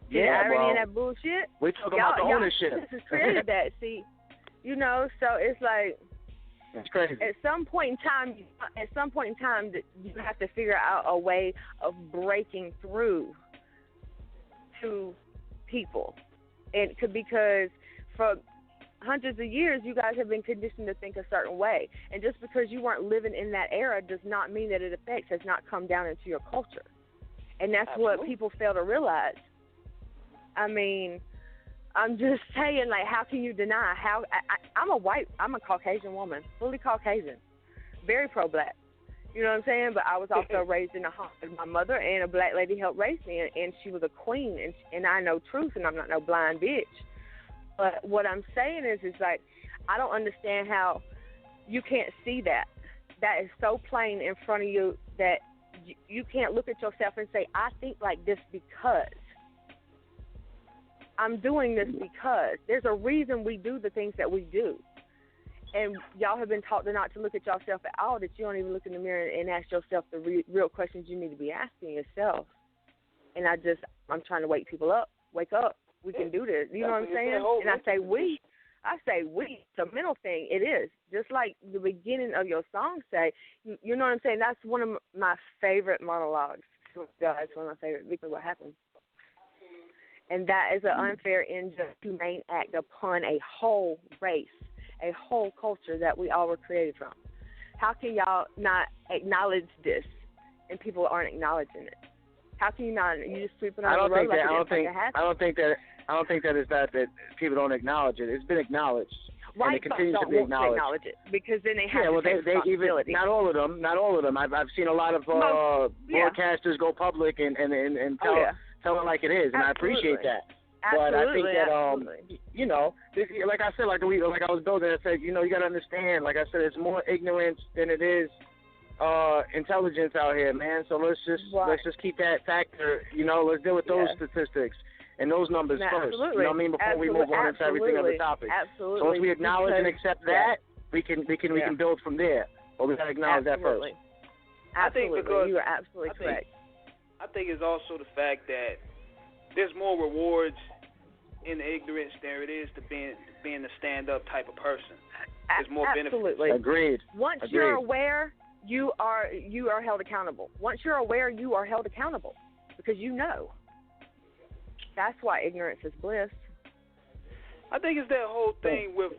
Yeah, irony in that bullshit. We're talking about the ownership. Y'all created that. See, you know, so it's like. That's crazy. At some point in time, you have to figure out a way of breaking through to people, and because for hundreds of years, you guys have been conditioned to think a certain way, and just because you weren't living in that era does not mean that it has not come down into your culture, and that's what people fail to realize. I mean, I'm just saying, like, how can you deny? I'm a Caucasian woman, fully Caucasian, very pro-black. You know what I'm saying? But I was also raised in a home. My mother and a black lady helped raise me, and she was a queen, and I know truth, and I'm not no blind bitch. But what I'm saying is like, I don't understand how you can't see that. That is so plain in front of you that you can't look at yourself and say, I think like this because. I'm doing this because there's a reason we do the things that we do. And y'all have been taught not to look at yourself at all, that you don't even look in the mirror and ask yourself the real questions you need to be asking yourself. And I'm trying to wake people up. Wake up. We can do this. You know what I'm saying? And I say we. It's a mental thing. It is. Just like the beginning of your song say, you know what I'm saying? That's one of my favorite monologues. It's one of my favorite, because what happens. And that is an unfair, injust, humane act upon a whole race, a whole culture that we all were created from. How can y'all not acknowledge this and people aren't acknowledging it? How can you not? You just sweep it on the road like it didn't happen? I don't think that it's that people don't acknowledge it. It's been acknowledged. Right, and it continues to be acknowledged. Acknowledge it, because then they have to take responsibility. Not all of them. I've seen a lot of broadcasters go public and tell it like it is, and I appreciate that. But I think that you know, like I said, like I was building, I said, you know, you got to understand. Like I said, it's more ignorance than it is intelligence out here, man. So let's just keep that factor. You know, let's deal with those statistics and those numbers first. You know what I mean? Before we move on into everything other topics. Absolutely. So once we acknowledge and accept that, we can build from there. But we got to acknowledge that first. I think because you are absolutely correct. I think it's also the fact that there's more rewards in the ignorance than it is to being a stand-up type of person. There's more benefits. Absolutely. Agreed. Once you're aware, you are held accountable. Once you're aware, you are held accountable because you know. That's why ignorance is bliss. I think it's that whole thing with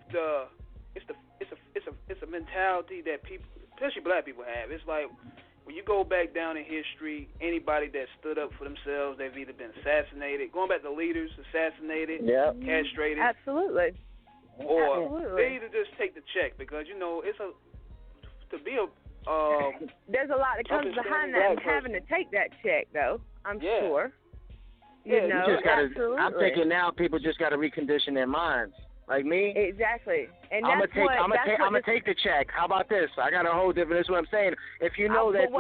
it's a mentality that people, especially black people, have. It's like when you go back down in history, anybody that stood up for themselves, they've either been assassinated, going back to leaders, assassinated, castrated. Absolutely. Or they either just take the check because, you know, there's a lot that comes behind that and having to take that check, though, I'm sure. You know, you just gotta, absolutely. I'm thinking now people just got to recondition their minds. Like me, exactly. And I'm gonna take the check. How about this? I got a whole different. This is what I'm saying. If you know if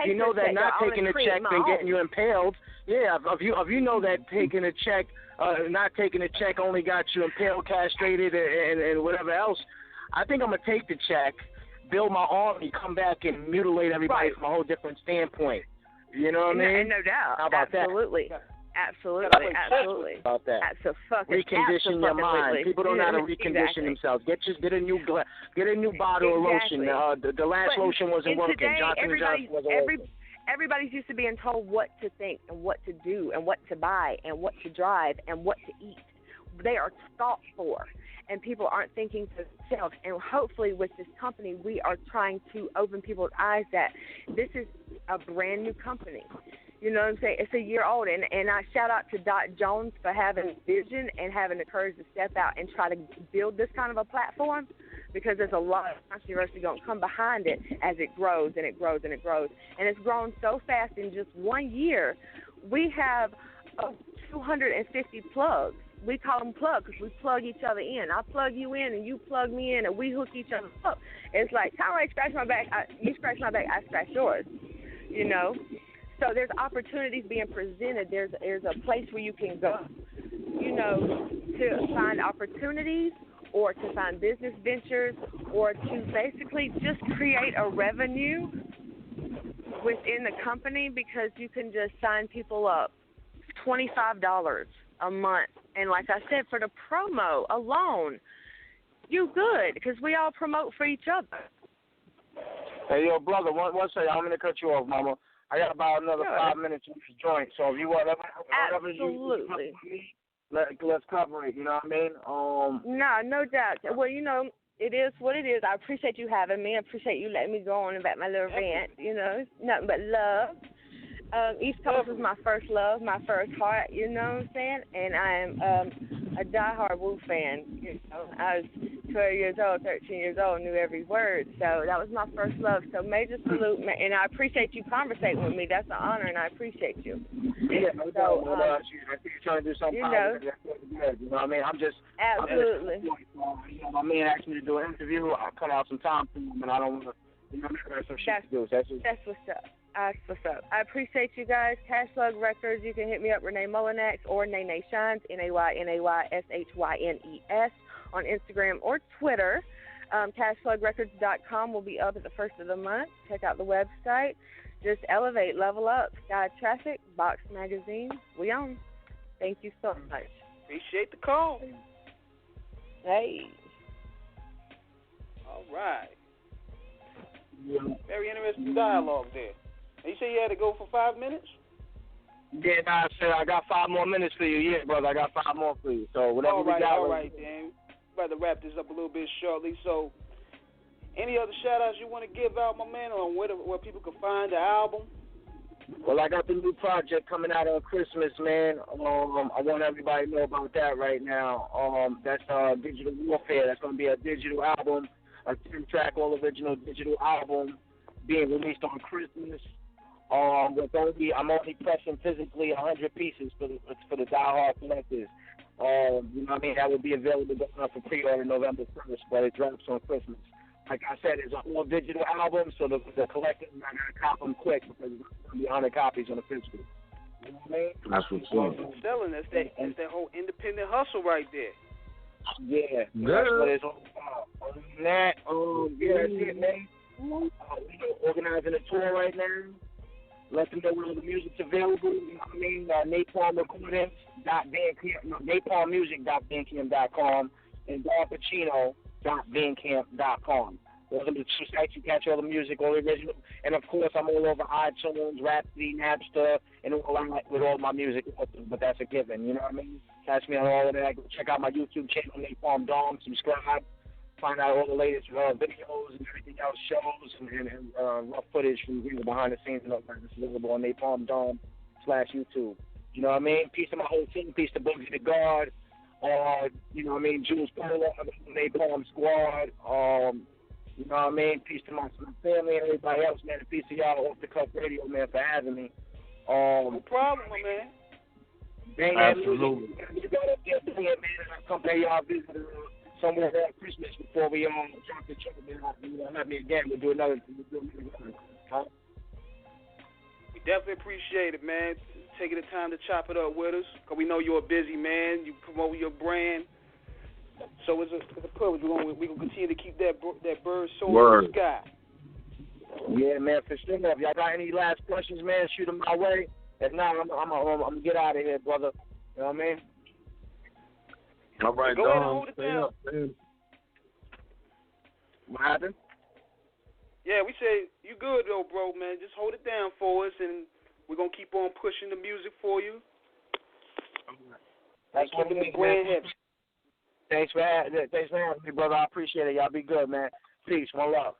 you know that not taking the check and getting you impaled, if you know that taking a check, not taking a check only got you impaled, castrated, and whatever else, I think I'm gonna take the check, build my army, come back and mutilate everybody from a whole different standpoint. You know what I mean? And no doubt. How about absolutely. that? Absolutely. About that. Recondition your mind. People don't know how to recondition themselves. Get a new bottle of lotion. The last lotion wasn't working. Today, Johnson & Johnson wasn't working. Everybody's used to being told what to think and what to do and what to buy and what to drive and what to eat. They are thought for, and people aren't thinking for themselves. And hopefully with this company, we are trying to open people's eyes that this is a brand new company. You know what I'm saying? It's a year old, and I shout out to Dot Jones for having vision and having the courage to step out and try to build this kind of a platform, because there's a lot of controversy going to come behind it as it grows and it grows and it grows. And it's grown so fast in just 1 year. We have 250 plugs. We call them plugs because we plug each other in. I plug you in and you plug me in and we hook each other up. It's like, Conrad, scratch my back. You scratch my back, I scratch yours. You know? So there's opportunities being presented. There's a place where you can go, you know, to find opportunities or to find business ventures or to basically just create a revenue within the company, because you can just sign people up $25 a month. And like I said, for the promo alone, you good, because we all promote for each other. Hey, yo, brother, one second. I'm going to cut you off, Mama. I got about another 5 minutes to join, so if you want whatever Absolutely. let's cover it, you know what I mean? No doubt. Well, you know, it is what it is. I appreciate you having me. I appreciate you letting me go on about my little rant, you know. Nothing but love. East Coast was my first love, my first heart, you know what I'm saying? And I am a diehard Wu fan. You know, I was 12 years old, 13 years old, knew every word. So that was my first love. So major salute, and I appreciate you conversating with me. That's an honor, and I appreciate you. Yeah, I think you're trying to do something positive. You know what I mean? Absolutely. My man asked me to do an interview. I cut out some time for him, and I don't want to. You know, there's some shit to do. That's what's up. That's what's up. I appreciate you guys. Cash Slug Records. You can hit me up, Renee Mullinax or Nene Shines, NAYNAYSHYNES, on Instagram or Twitter. CashSlugRecords.com will be up at the first of the month. Check out the website. Just elevate, level up. Sky Traffic, Box Magazine. We on. Thank you so much. Appreciate the call. Hey. All right. Very interesting dialogue there. And you say you had to go for 5 minutes? Yeah, I said I got 5 more minutes for you. Yeah, brother, I got 5 more for you. So whatever we got. All right, then. We're about to wrap this up a little bit shortly. So, any other shout-outs you want to give out, my man, on where people can find the album? Well, I got the new project coming out on Christmas, man. I want everybody to know about that right now. That's Digital Warfare. That's going to be a digital album, a 10-track all-original digital album being released on Christmas. I'm only pressing physically 100 pieces for the diehard collectors. You know what I mean? That will be available for pre-order November 1st, but it drops on Christmas. Like I said, it's an all-digital album, so the collectors are going to cop them quick because there's going to be 100 copies on the physical. You know what I mean? That's what's up. Selling, that's that whole independent hustle right there. Yeah, that's what it's all about. Other than that, that's it, man. We're organizing a tour right now. Let them know where the music's available. You know what I mean? napalmmusic.bandcamp.com and dompachino.bandcamp.com. Those are the 2 sites you catch all the music, all the original. And, of course, I'm all over iTunes, Rhapsody, Napster, and all that with all my music. But that's a given, you know what I mean? Catch me on all of that. Go check out my YouTube channel, Napalm Dom. Subscribe. Find out all the latest videos and everything else, shows and rough footage from behind the scenes and all that. This is available on Napalm Dom /YouTube. You know what I mean? Peace to my whole team. Peace to Boogie the God. You know what I mean? Jules Polo, Napalm Squad. You know what I mean? Peace to my family and everybody else, man. And peace to y'all Off the Cuff Radio, man, for having me. No problem, my man. Absolutely. You got up there doing it, man, and I'll come pay y'all visit somewhere around Christmas before we drop the truck, man. Let me again. We'll do another. Huh? We definitely appreciate it, man. Taking the time to chop it up with us, because we know you're a busy man. You promote your brand. So it's a privilege. We're going to continue to keep that bird soaring in the sky. Yeah, man, for sure. If y'all got any last questions, man, shoot them my way. If not, I'm going to get out of here, brother. You know what I mean? All right, go ahead and hold it down. Up, what happened? Yeah, we say, you good, though, bro, man. Just hold it down for us, and we're going to keep on pushing the music for you. Thanks for having me, man. Thanks for having me, brother. I appreciate it. Y'all be good, man. Peace. One love.